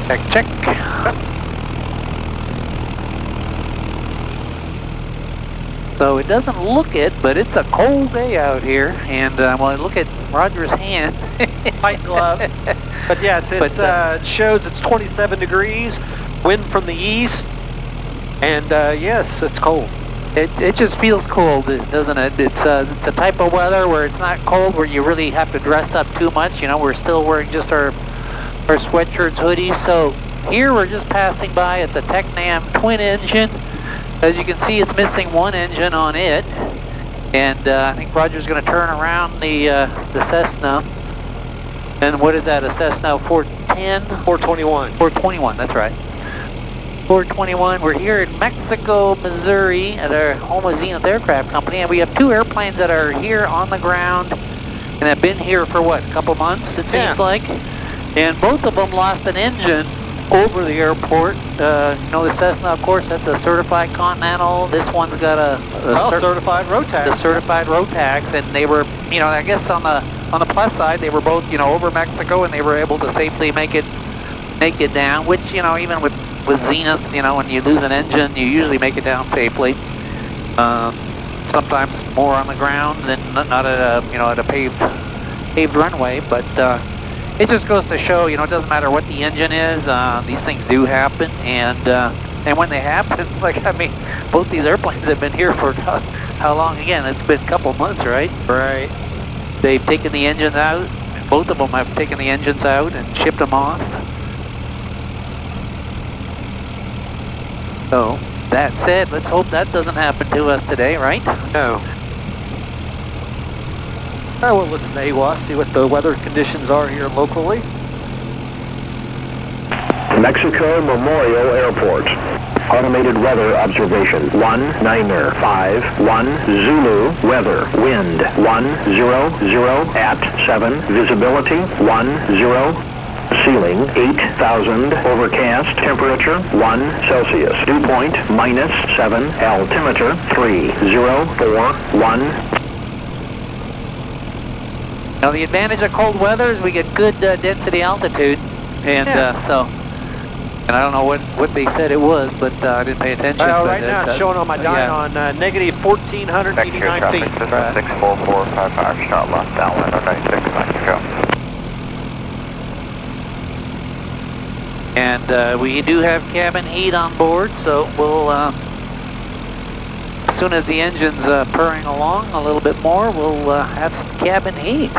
Check. So it doesn't look it, but it's a cold day out here, and when I look at Roger's hand, white glove. But yes, it shows it's 27 degrees, wind from the east, and yes, it's cold. It just feels cold, doesn't it? It's a type of weather where it's not cold, where you really have to dress up too much. You know, we're still wearing just our sweatshirts, hoodies. So here we're just passing by. It's a Tecnam twin engine. As you can see, it's missing one engine on it, and I think Roger's going to turn around the Cessna. And what is that? A Cessna 410? 421. 421. That's right. 421. We're here in Mexico, Missouri, at our home of Zenith Aircraft Company, and we have two airplanes that are here on the ground and have been here for what, a couple months? It seems like. And both of them lost an engine over the airport. You know, the Cessna, of course, that's a certified Continental. This one's got a certified Rotax. The certified Rotax, and they were, you know, I guess on the plus side, they were both, you know, over Mexico, and they were able to safely make it down. Which, you know, even with Zenith, you know, when you lose an engine, you usually make it down safely. Sometimes more on the ground than not at a, you know, at a paved runway, but. It just goes to show, you know, it doesn't matter what the engine is, these things do happen, and when they happen, like, I mean, both these airplanes have been here for how long again? It's been a couple months, right? Right. They've taken the engines out, both of them have taken the engines out and shipped them off. So, that said, let's hope that doesn't happen to us today, right? No. I will listen to AWAS, see what the weather conditions are here locally. Mexico Memorial Airport. Automated weather observation. 195 Zulu. Weather. Wind 100 at 7. Visibility 10. Ceiling 8,000. Overcast. Temperature 1 Celsius. Dew point -7. Altimeter 3041. Now the advantage of cold weather is we get good density altitude, and so, and I don't know what they said it was, but I didn't pay attention. Right now it's showing on my dyno on negative 1,489 feet. 64455, shot lost downwind on 96, Mexico. And we do have cabin heat on board, so we'll, as soon as the engine's purring along a little bit more, we'll have some cabin heat.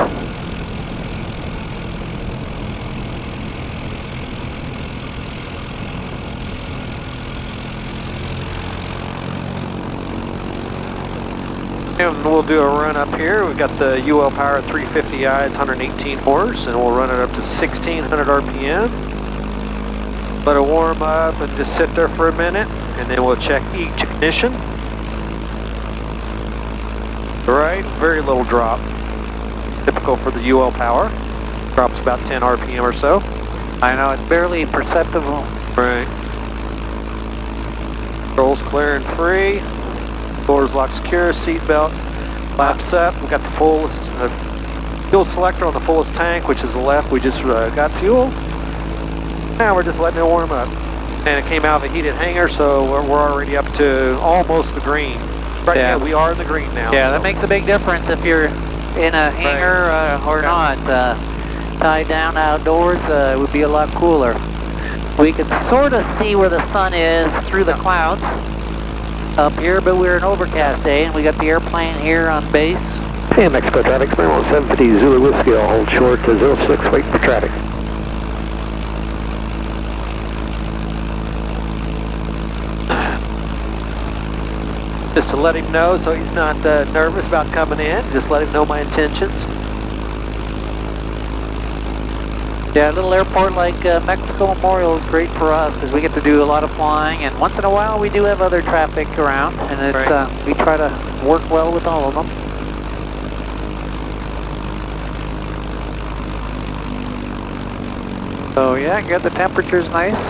And we'll do a run up here. We've got the UL power 350i, it's 118 horse, and we'll run it up to 1,600 RPM. Let it warm up and just sit there for a minute, and then we'll check each ignition. Right, very little drop. Typical for the UL power. Drops about 10 RPM or so. I know, it's barely perceptible. Right. Controls clear and free. Doors lock secure, seatbelt flaps up. We've got the fullest fuel selector on the fullest tank, which is the left. We just got fuel. Now we're just letting it warm up. And it came out of a heated hangar, so we're already up to almost the green. Right now, we are in the green now. Yeah, so that makes a big difference if you're in a hangar or not. Tied down outdoors, it would be a lot cooler. We can sort of see where the sun is through the clouds up here, but we're an overcast day, and we got the airplane here on base. Hey, Mexico traffic, 750 Zulu Whiskey, I'll hold short to 06, wait for traffic. Just to let him know so he's not nervous about coming in, just let him know my intentions. Yeah, a little airport like Mexico Memorial is great for us because we get to do a lot of flying, and once in a while we do have other traffic around, and it's, we try to work well with all of them. So yeah, got the temperature's nice.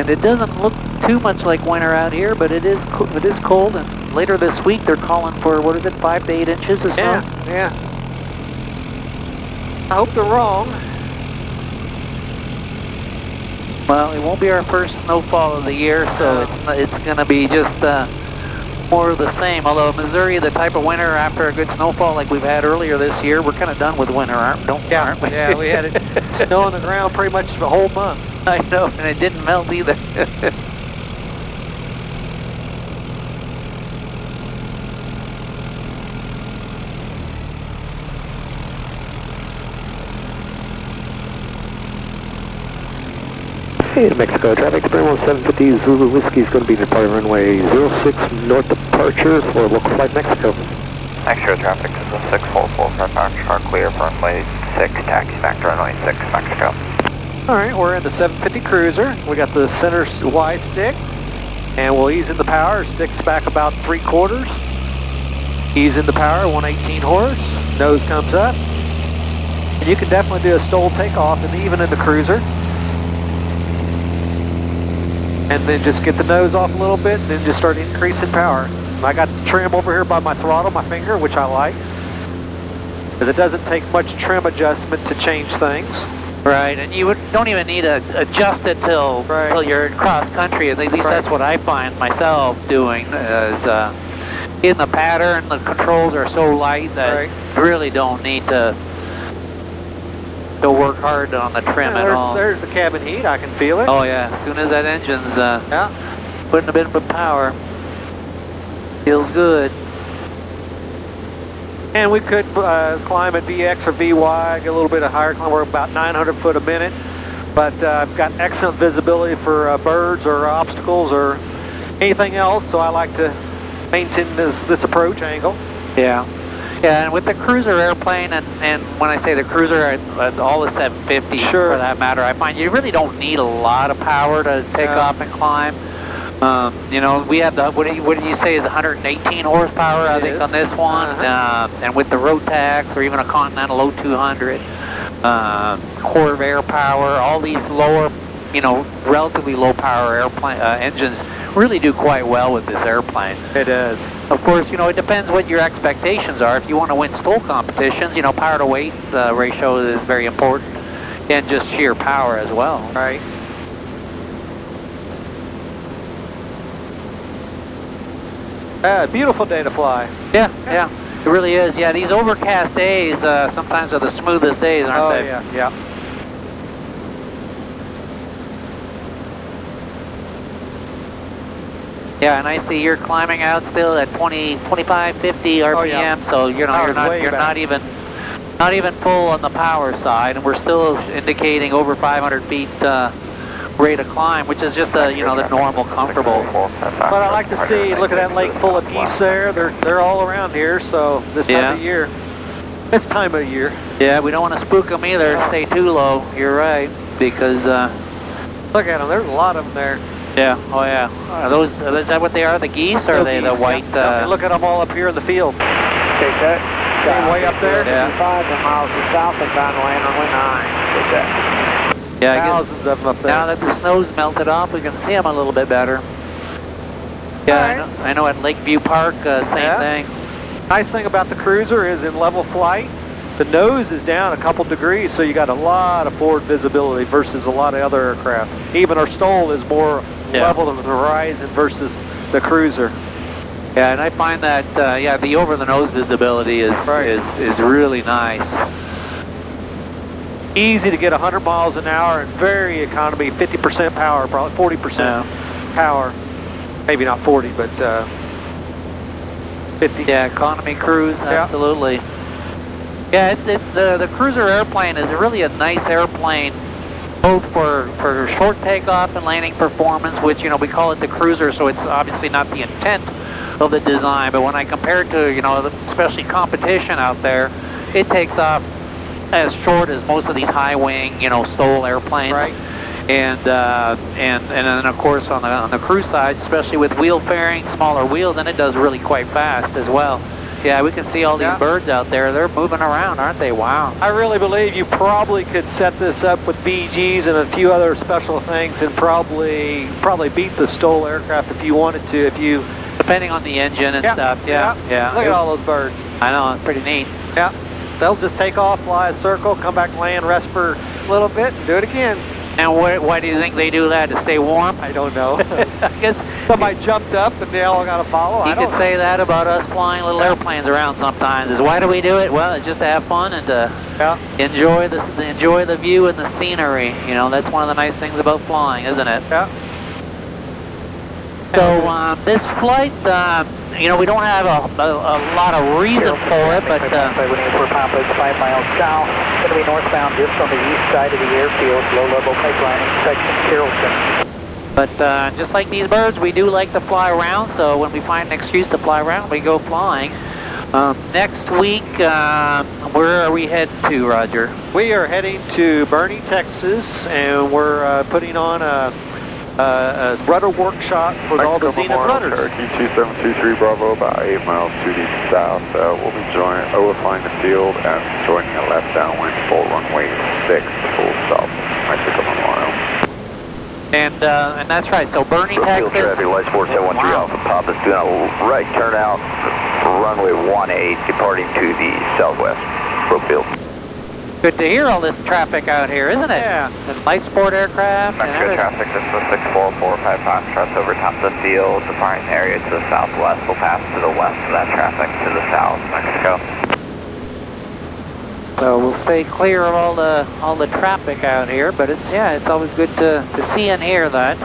And it doesn't look too much like winter out here, but it is cold. And later this week they're calling for, what is it, 5 to 8 inches of snow? Yeah. I hope they're wrong. Well, it won't be our first snowfall of the year, so it's going to be just more of the same. Although Missouri, the type of winter after a good snowfall like we've had earlier this year, we're kind of done with winter, aren't we? Yeah, we had it snow on the ground pretty much the whole month. I know, and it didn't melt either. Hey, Mexico traffic, Spring 750 Zulu Whiskey is going to be departing runway 06 north departure for local flight Mexico. Extra traffic is a 644 Foxtrot, clear for runway 6, taxi back to runway 6, Mexico. Alright, we're in the 750 Cruiser. We got the center Y stick, and we'll ease in the power. Stick's back about 3/4. Ease in the power, 118 horse. Nose comes up. And you can definitely do a stall takeoff, and even in the Cruiser. And then just get the nose off a little bit, and then just start increasing power. I got the trim over here by my throttle, my finger, which I like. Because it doesn't take much trim adjustment to change things. Right, and you don't even need to adjust it till you're cross country. At least that's what I find myself doing. Is in the pattern, the controls are so light that you really don't need to work hard on the trim at all. There's the cabin heat. I can feel it. Oh yeah, as soon as that engine's putting a bit of power, feels good. And we could climb at VX or VY, get a little bit of higher climb. We're about 900 foot a minute, but I've got excellent visibility for birds or obstacles or anything else, so I like to maintain this approach angle. Yeah. Yeah, and with the Cruzer airplane, and when I say the Cruzer, all the 750 for that matter, I find you really don't need a lot of power to take off and climb. You know, we have the, what did you say is 118 horsepower, I think, on this one. And with the Rotax or even a Continental 0200, Corvair power, all these lower, you know, relatively low power airplane engines really do quite well with this airplane. It is. Of course, you know, it depends what your expectations are. If you want to win STOL competitions, you know, power to weight ratio is very important, and just sheer power as well. Right. Beautiful day to fly. Yeah, yeah, it really is. Yeah, these overcast days sometimes are the smoothest days, aren't they? Oh, yeah. Yeah, and I see you're climbing out still at 25, 50 RPM, so you know you're not even full on the power side, and we're still indicating over 500 feet rate of climb, which is just the normal, comfortable. But I like to see, look at that lake full of geese there. They're all around here, so this time of year. This time of year. Yeah, we don't want to spook them either. Stay too low. You're right, because look at them. There's a lot of them there. Yeah. Oh yeah. Is that what they are? The geese, or are they the white? Look at them all up here in the field. Take that. Way up there. Yeah. 5 miles south of runway 9. Take that. Yeah, thousands of them up there. Now that the snow's melted off, we can see them a little bit better. Yeah, I know at Lakeview Park, same thing. Nice thing about the Cruzer is in level flight, the nose is down a couple degrees, so you got a lot of forward visibility versus a lot of other aircraft. Even our STOL is more level than the horizon versus the Cruzer. Yeah, and I find that the over-the-nose visibility is really nice. Easy to get 100 miles an hour and very economy, 50% power, probably 40% power. Maybe not 40, but 50. Yeah, economy cruise, absolutely. Yeah, the Cruzer airplane is really a nice airplane, both for short takeoff and landing performance, which, we call it the Cruzer, so it's obviously not the intent of the design, but when I compare it to, especially competition out there, it takes off as short as most of these high wing, STOL airplanes. Right. And then of course on the cruise side, especially with wheel fairings, smaller wheels, and it does really quite fast as well. Yeah, we can see all these Yeah. birds out there. They're moving around, aren't they? Wow. I really believe you probably could set this up with BGs and a few other special things and probably beat the STOL aircraft if you wanted to, if you... Depending on the engine and stuff. Yeah. Look at all those birds. I know, it's pretty neat. Yeah. They'll just take off, fly a circle, come back, land, rest for a little bit, and do it again. And why do you think they do that? To stay warm? I don't know. I guess Somebody jumped up and they all got to follow. you could say that about us flying little airplanes around sometimes. Is why do we do it? Well, it's just to have fun and to enjoy the view and the scenery. You know, that's one of the nice things about flying, isn't it? Yeah. So this flight, you know, we don't have a lot of reason for it, but we're Papa, 5 miles south, going to be northbound just on the east side of the airfield, low-level pipeline inspection, Carrollton. but just like these birds, we do like to fly around. So when we find an excuse to fly around, we go flying. Next week, where are we heading to, Roger? We are heading to Boerne, Texas, and we're putting on a rudder workshop for all the Zenith rudders. Cherokee 2723 Bravo, about 8 miles to the south. We'll be overflying the field and joining a left downwind, full runway 6, full south, Mexico Memorial. And that's right. So Boerne, Texas. Traffic, lights 4713 Alpha Papa's doing a right turnout, runway 18, departing to the southwest, Brookfield. Good to hear all this traffic out here, isn't it? Yeah. And light sport aircraft and Mexico everything. traffic, this is 6445 Foxtrot over top of the field, departing area to the southwest. We'll pass to the west of that traffic to the south, Mexico. So we'll stay clear of all the traffic out here, but it's always good to see and hear that.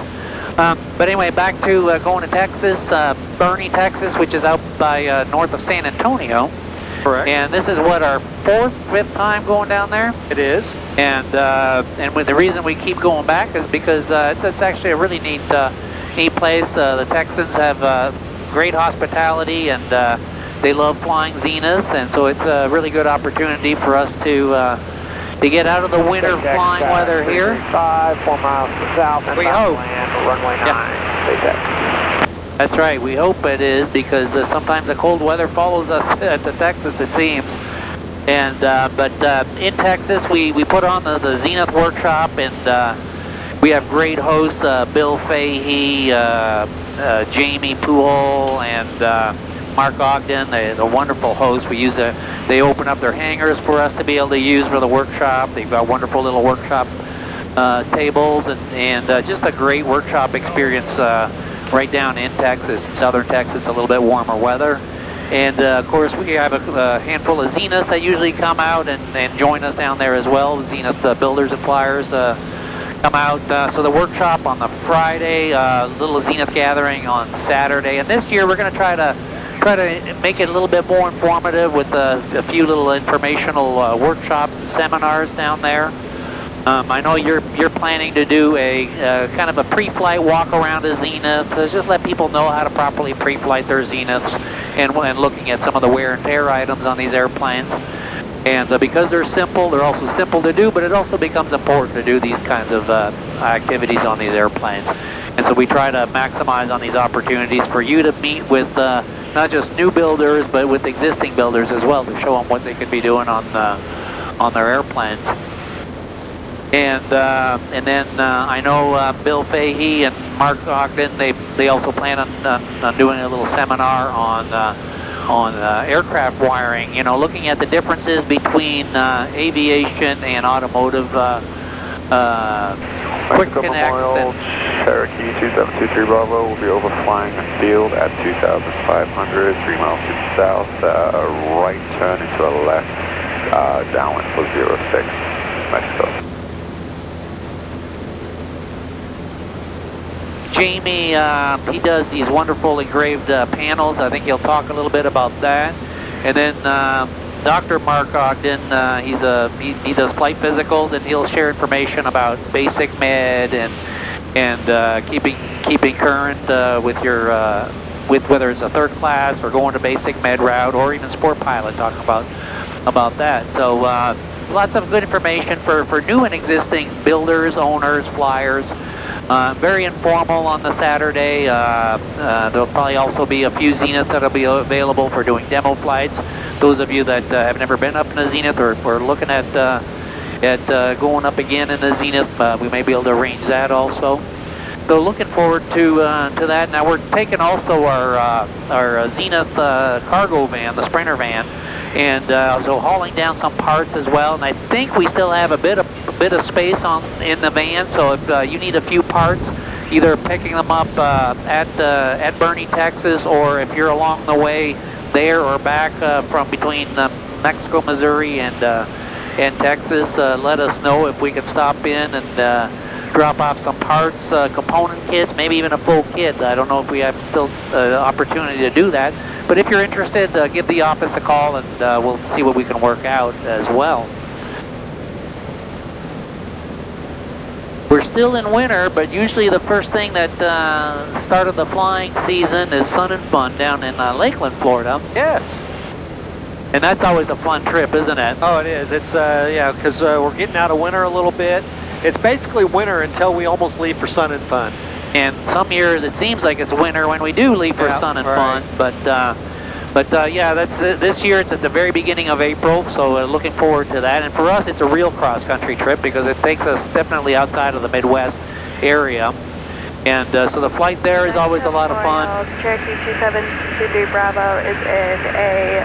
But anyway, back to going to Texas, Boerne, Texas, which is out by north of San Antonio. Correct. And this is what, our 4th, 5th time going down there? It is. And with the reason we keep going back is because it's actually a really neat place. The Texans have great hospitality, and they love flying Zeniths, and so it's a really good opportunity for us to get out of the winter flying weather here. 5, 4 miles to the south, and We hope. land, runway 9, stay set. That's right, we hope it is, because sometimes the cold weather follows us to Texas, it seems. And but in Texas, we put on the Zenith Workshop, and we have great hosts, Bill Fahey, Jamie Poole, and Mark Ogden. They're wonderful hosts. They open up their hangars for us to be able to use for the workshop. They've got wonderful little workshop tables, and just a great workshop experience right down in Texas, in southern Texas, a little bit warmer weather. And of course, we have a handful of Zeniths that usually come out and join us down there as well. Zenith builders and flyers come out. So the workshop on the Friday, little Zenith gathering on Saturday. And this year we're going to try to make it a little bit more informative with a few little informational workshops and seminars down there. I know you're planning to do a kind of a pre-flight walk around a Zenith, to just let people know how to properly pre-flight their Zeniths, and looking at some of the wear and tear items on these airplanes. And because they're simple, they're also simple to do, but it also becomes important to do these kinds of activities on these airplanes. And so we try to maximize on these opportunities for you to meet with not just new builders, but with existing builders as well, to show them what they could be doing on their airplanes. And then I know Bill Fahey and Mark Ogden, they also plan on doing a little seminar on aircraft wiring, you know, looking at the differences between aviation and automotive quick connects. Memorial, Cherokee 2723 Bravo will be overflying the field at 2,500, 3 miles to the south, right turn into a left, downwind for 06, Mexico. Jamie, he does these wonderful engraved panels. I think he'll talk a little bit about that. And then Dr. Mark Ogden, he does flight physicals, and he'll share information about basic med and keeping current with your with whether it's a third class or going to basic med route, or even sport pilot, talking about that. So lots of good information for new and existing builders, owners, flyers. Very informal on the Saturday. There'll probably also be a few Zeniths that'll be available for doing demo flights. Those of you that have never been up in a Zenith or looking at going up again in the Zenith, we may be able to arrange that also. So looking forward to that. Now we're taking also our Zenith cargo van, the Sprinter van, and so hauling down some parts as well. And I think we still have a bit of space in the van. So if you need a few parts, either picking them up at Boerne, Texas, or if you're along the way there or back from between Mexico, Missouri, and Texas, let us know if we can stop in and drop off some parts, component kits, maybe even a full kit. I don't know if we have still opportunity to do that, but if you're interested, give the office a call and we'll see what we can work out as well. We're still in winter, but usually the first thing that started the flying season is Sun and Fun down in Lakeland, Florida. Yes. And that's always a fun trip, isn't it? Oh, it is. It's, yeah, because we're getting out of winter a little bit. It's basically winter until we almost leave for Sun and Fun. And some years it seems like it's winter when we do leave for Sun and Fun, but yeah, that's this year it's at the very beginning of April, so looking forward to that. And for us, it's a real cross-country trip because it takes us definitely outside of the Midwest area. And so the flight there is always a lot of fun. Cherokee 2723 Bravo is in a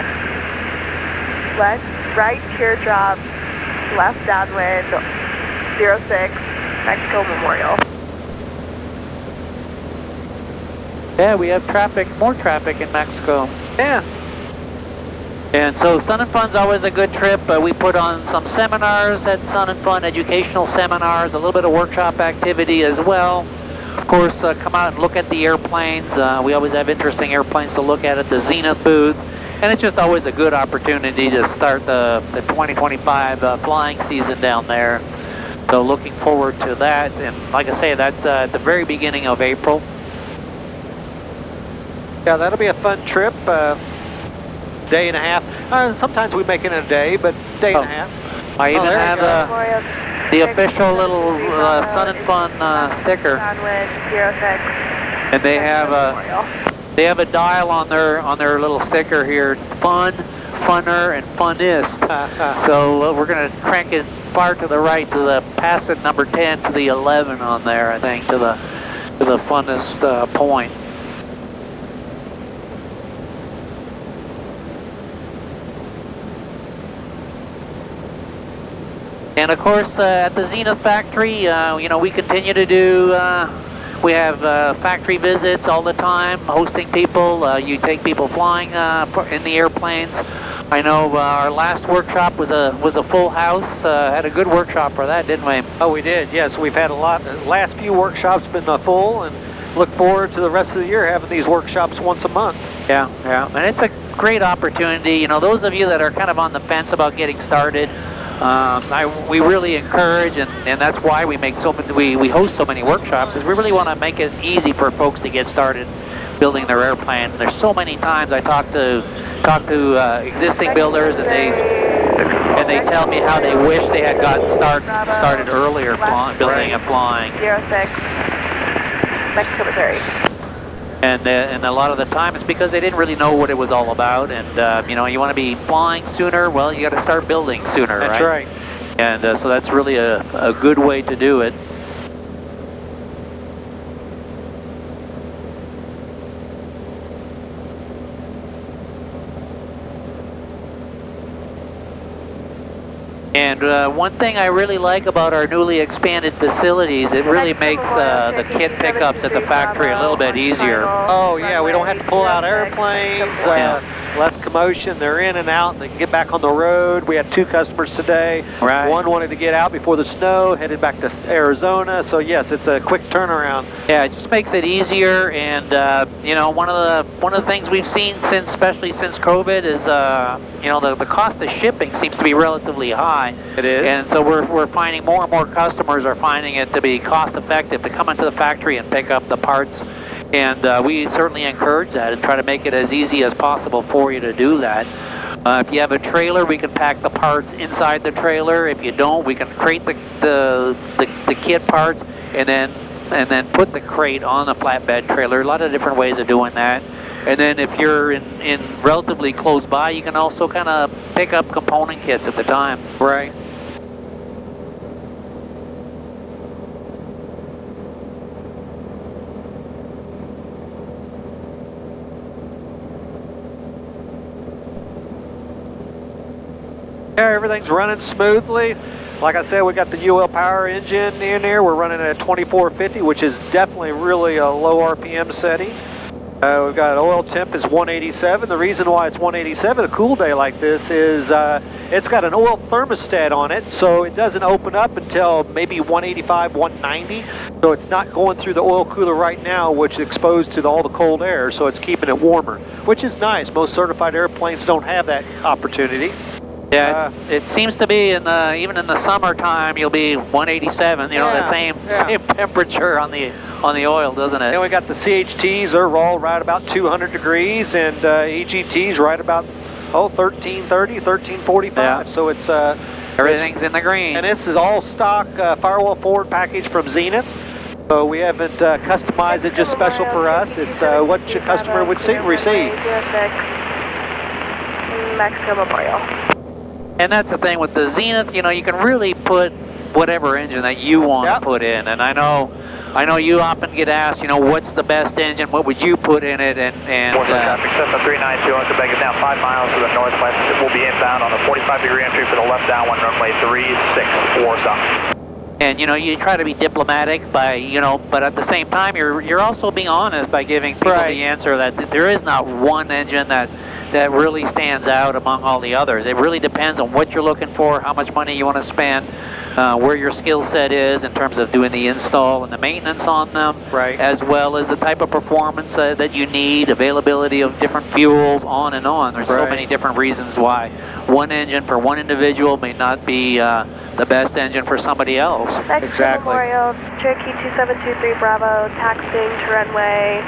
right teardrop, left downwind, 06, Mexico Memorial. Yeah, we have traffic, more traffic in Mexico. Yeah. And so Sun and Fun's always a good trip. We put on some seminars at Sun and Fun, educational seminars, a little bit of workshop activity as well. Of course, come out and look at the airplanes. We always have interesting airplanes to look at the Zenith booth. And it's just always a good opportunity to start the 2025 flying season down there. So looking forward to that. And like I say, that's at the very beginning of April. Yeah, that'll be a fun trip. Day and a half. Sometimes we make it in a day, but day and a half. I even have the official little Sun and Fun sticker. And they have a dial on their little sticker here. Fun, funner, and funnest. So we're going to crank it far to the right to the past it number 10 to the 11 on there, I think, to the funnest point. And of course, at the Zenith factory, you know, we continue to do. We have factory visits all the time, hosting people. You take people flying in the airplanes. I know our last workshop was a full house. Had a good workshop for that, didn't we? Oh, we did. Yes, we've had a lot. The last few workshops been full, and look forward to the rest of the year having these workshops once a month. Yeah, yeah, and it's a great opportunity. You know, those of you that are kind of on the fence about getting started. We really encourage, and that's why we make we host so many workshops, is we really want to make it easy for folks to get started building their airplane. There's so many times I talk to existing builders, and they tell me how they wish they had gotten started earlier building and flying. 06, Mexico, Missouri. And a lot of the time it's because they didn't really know what it was all about. And you know, you want to be flying sooner. Well, you got to start building sooner, right? That's right. And so that's really a good way to do it. And one thing I really like about our newly expanded facilities, it really makes the kit pickups at the factory a little bit easier. Oh yeah, we don't have to pull out airplanes, less commotion, they're in and out, and they can get back on the road. We had 2 customers today. Right. One wanted to get out before the snow, headed back to Arizona, so yes, it's a quick turnaround. Yeah, it just makes it easier. And you know, one of the things we've seen especially since COVID is you know, the cost of shipping seems to be relatively high. It is. And so we're finding more and more customers are finding it to be cost effective to come into the factory and pick up the parts. And we certainly encourage that and try to make it as easy as possible for you to do that. If you have a trailer, we can pack the parts inside the trailer. If you don't, we can crate the kit parts and then and then put the crate on the flatbed trailer. A lot of different ways of doing that. And then if you're in relatively close by, you can also kind of pick up component kits at the time. Right. Yeah, everything's running smoothly. Like I said, we got the UL power engine in there. We're running at 2450, which is definitely really a low RPM setting. We've got oil temp is 187. The reason why it's 187 a cool day like this is it's got an oil thermostat on it, so it doesn't open up until maybe 185, 190. So it's not going through the oil cooler right now, which is exposed to all the cold air, so it's keeping it warmer, which is nice. Most certified airplanes don't have that opportunity. Yeah, it seems to be in even in the summertime you'll be 187. You know, the same temperature on the oil, doesn't it? And we got the CHTs. They're all right about 200 degrees, and EGTs right about 1330, 1345. Yeah. So it's everything's in the green. And this is all stock Firewall Forward package from Zenith. So we haven't customized it just special for us. It's what your customer would receive. Mexico Memorial. And that's the thing with the Zenith, you know, you can really put whatever engine that you want to put in. And I know you often get asked, you know, what's the best engine? What would you put in it? And traffic, Cessna 392 on Quebec is now 5 miles to the northwest. It will be inbound on a 45-degree entry for the left downwind runway 36 south. And you know, you try to be diplomatic by, you know, but at the same time, you're also being honest by giving people the answer that there is not one engine that really stands out among all the others. It really depends on what you're looking for, how much money you want to spend, where your skill set is in terms of doing the install and the maintenance on them, as well as the type of performance that you need, availability of different fuels, on and on. There's so many different reasons why one engine for one individual may not be the best engine for somebody else. Exactly. Memorial, Cherokee 2723 Bravo, taxiing to runway.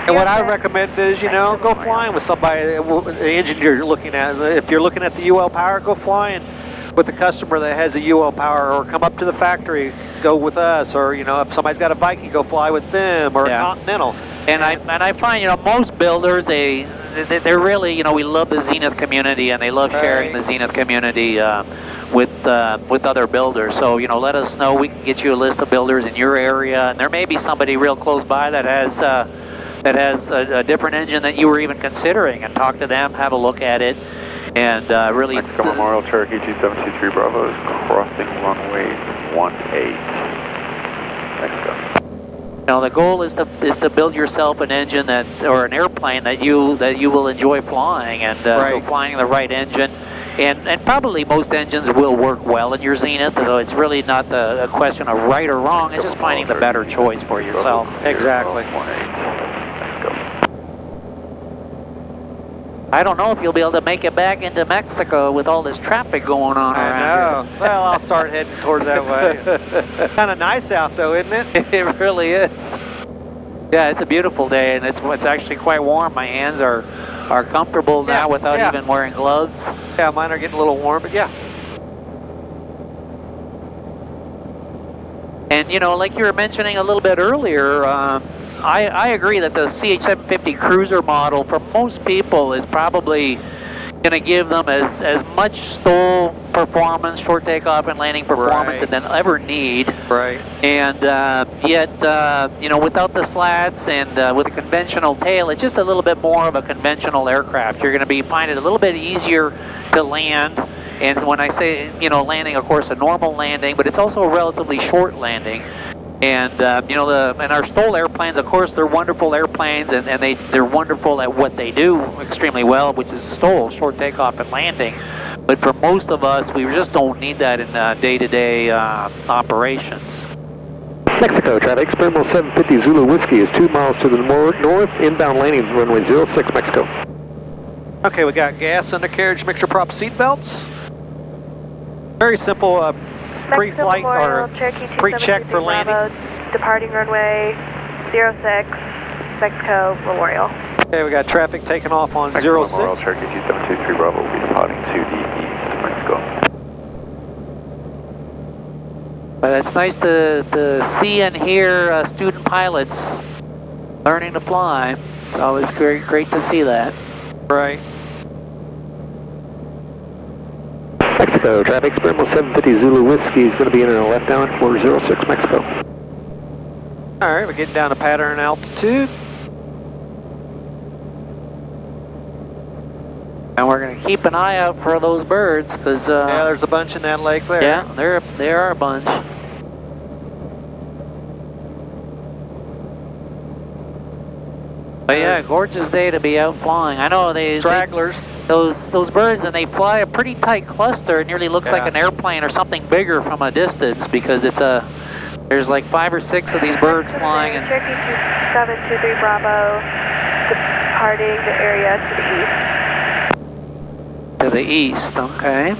And what I recommend is, you know, go flying with somebody, the engine you're looking at. If you're looking at the UL Power, go flying with the customer that has a UL Power, or come up to the factory, go with us, or, you know, if somebody's got a Viking, go fly with them, or a Continental. And I find, you know, most builders, they're really, you know, we love the Zenith community, and they love sharing the Zenith community with other builders. So, you know, let us know. We can get you a list of builders in your area, and there may be somebody real close by that has a different engine that you were even considering, and talk to them, have a look at it, and really... Mexico Memorial, Cherokee 2723 Bravo is crossing runway 18. Mexico. You know, the goal is to build yourself an engine or an airplane that you will enjoy flying, and so flying the right engine. And probably most engines will work well in your Zenith, so it's really not a question of right or wrong, it's just finding the better choice for yourself. Exactly. I don't know if you'll be able to make it back into Mexico with all this traffic going on around here. Well, I'll start heading towards that way. Kind of nice out though, isn't it? It really is. Yeah, it's a beautiful day, and it's actually quite warm. My hands are comfortable now without even wearing gloves. Yeah, mine are getting a little warm, but yeah. And you know, like you were mentioning a little bit earlier, I agree that the CH750 Cruzer model for most people is probably going to give them as much STOL performance, short takeoff and landing performance than they'll ever need. And yet, you know, without the slats and with a conventional tail, it's just a little bit more of a conventional aircraft. You're going to find it a little bit easier to land. And when I say, you know, landing, of course, a normal landing, but it's also a relatively short landing. And you know, and our STOL airplanes, of course, they're wonderful airplanes, and they're wonderful at what they do extremely well, which is STOL, short takeoff and landing. But for most of us, we just don't need that in day-to-day operations. Mexico, traffic, Experimental 750 Zulu Whiskey is 2 miles to the north, inbound landing runway 06, Mexico. Okay, we got gas, undercarriage, mixture prop seatbelts. Very simple pre-flight or pre-check for landing. Departing runway 06, Mexico Memorial. Okay, we got traffic taking off on 06. Memorial, Cherokee 2723 Bravo will be departing to the east, Mexico. But it's nice to see and hear student pilots learning to fly. It's always great to see that. Right. Mexico, traffic, Experimental 750 Zulu Whiskey is going to be in a left down at 406 Mexico. All right, we're getting down to pattern altitude. And we're going to keep an eye out for those birds because yeah, there's a bunch in that lake there. Yeah, there are a bunch. But yeah, gorgeous day to be out flying. I know Stragglers. Those birds, and they fly a pretty tight cluster. It nearly looks like an airplane or something bigger from a distance because there's like 5 or 6 of these birds flying. And Cherokee 2723 Bravo, departing the area to the east. to the east, okay.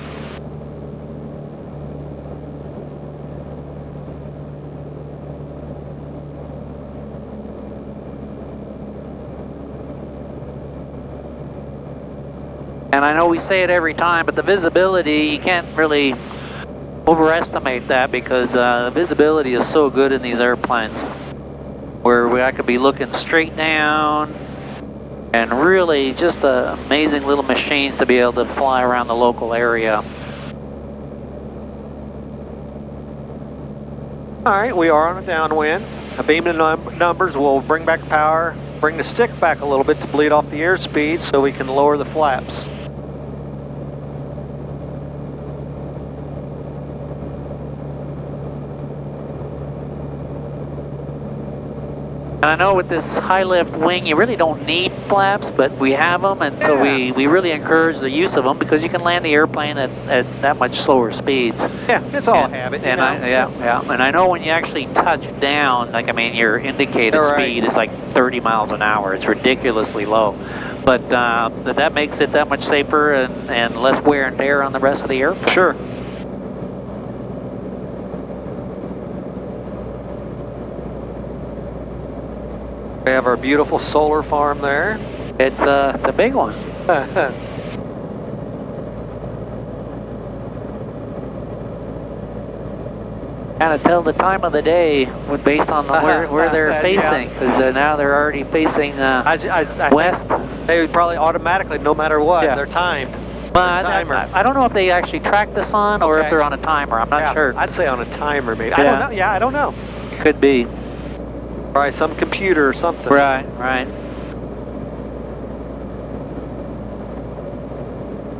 And I know we say it every time, but the visibility, you can't really overestimate that because the visibility is so good in these airplanes. Where I could be looking straight down and really just amazing little machines to be able to fly around the local area. All right, we are on a downwind. A beam of numbers will bring back power, bring the stick back a little bit to bleed off the airspeed so we can lower the flaps. And I know with this high lift wing, you really don't need flaps, but we have them, and so we really encourage the use of them because you can land the airplane at that much slower speeds. Yeah, it's all habit. And and I know when you actually touch down, like I mean, your indicated speed is like 30 miles an hour. It's ridiculously low, but that makes it that much safer and less wear and tear on the rest of the airplane. Sure. We have our beautiful solar farm there. It's a big one. Kind of tell the time of the day based on where they're facing, because now they're already facing west. They would probably automatically, no matter what, they're timed. But I don't know if they actually track the sun or if they're on a timer. I'm not sure. I'd say on a timer, maybe. I don't know. Yeah, I don't know. Could be. Probably some computer or something. Right.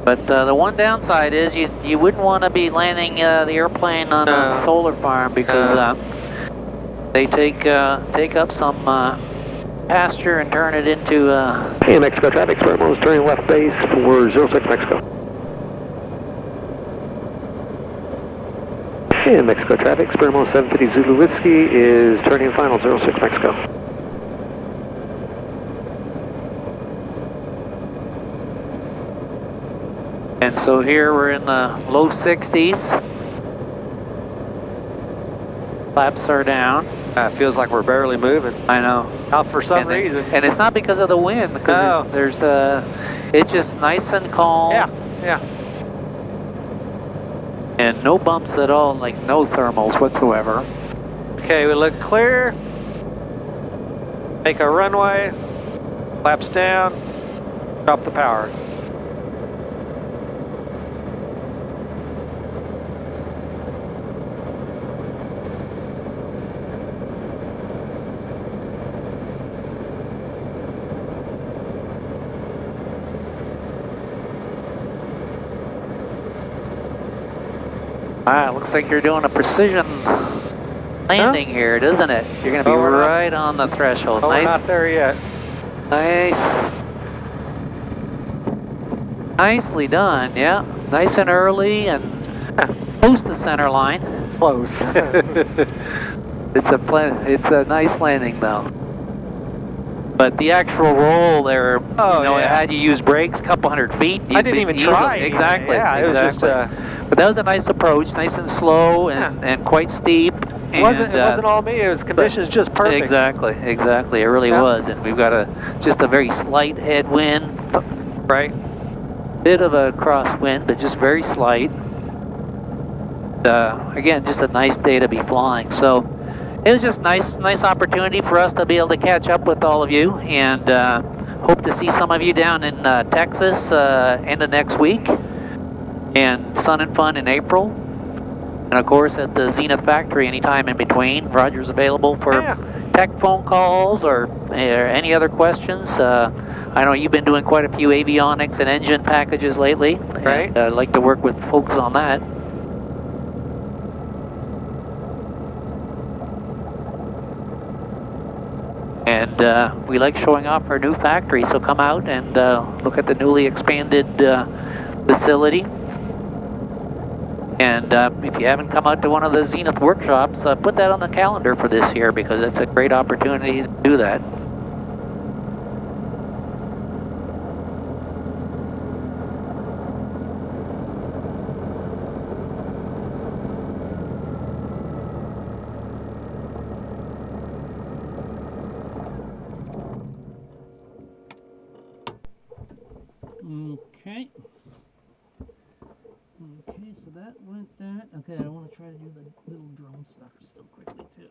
But the one downside is you wouldn't want to be landing the airplane on a solar farm because they take up some pasture and turn it into. Hey, Mexico traffic, Experimental is turning left base for 06 Mexico. In Mexico traffic, Experimental 750 Zulu Whiskey is turning final 06 Mexico. And so here we're in the low 60s. Flaps are down. It feels like we're barely moving. I know. For some reason. And it's not because of the wind, because it's just nice and calm. Yeah. And no bumps at all, like no thermals whatsoever. Okay, we look clear. Make our runway. Flaps down. Drop the power. Looks like you're doing a precision landing here, doesn't it? You're going to be right on the threshold. Nice. We're not there yet. Nice. Nicely done, yeah. Nice and early and close to center line. Close. It's a nice landing though. But the actual roll there, had you used brakes, a couple hundred feet. I didn't even try. Exactly. Yeah, it was just. But that was a nice approach, nice and slow and quite steep. It wasn't all me. It was conditions just perfect. Exactly. It really was, and we've got just a very slight headwind. Right. Bit of a crosswind, but just very slight. Again, just a nice day to be flying. So it was just nice opportunity for us to be able to catch up with all of you, and hope to see some of you down in Texas end of next week, and Sun and Fun in April, and of course at the Zenith factory anytime in between. Roger's available for tech phone calls or any other questions. I know you've been doing quite a few avionics and engine packages lately. Right. And, I'd like to work with folks on that. And we like showing off our new factory, so come out and look at the newly expanded facility. And if you haven't come out to one of the Zenith workshops, put that on the calendar for this year, because it's a great opportunity to do that. Okay. Okay, so that went that. Okay, I want to try to do the little drone stuff just real quickly too.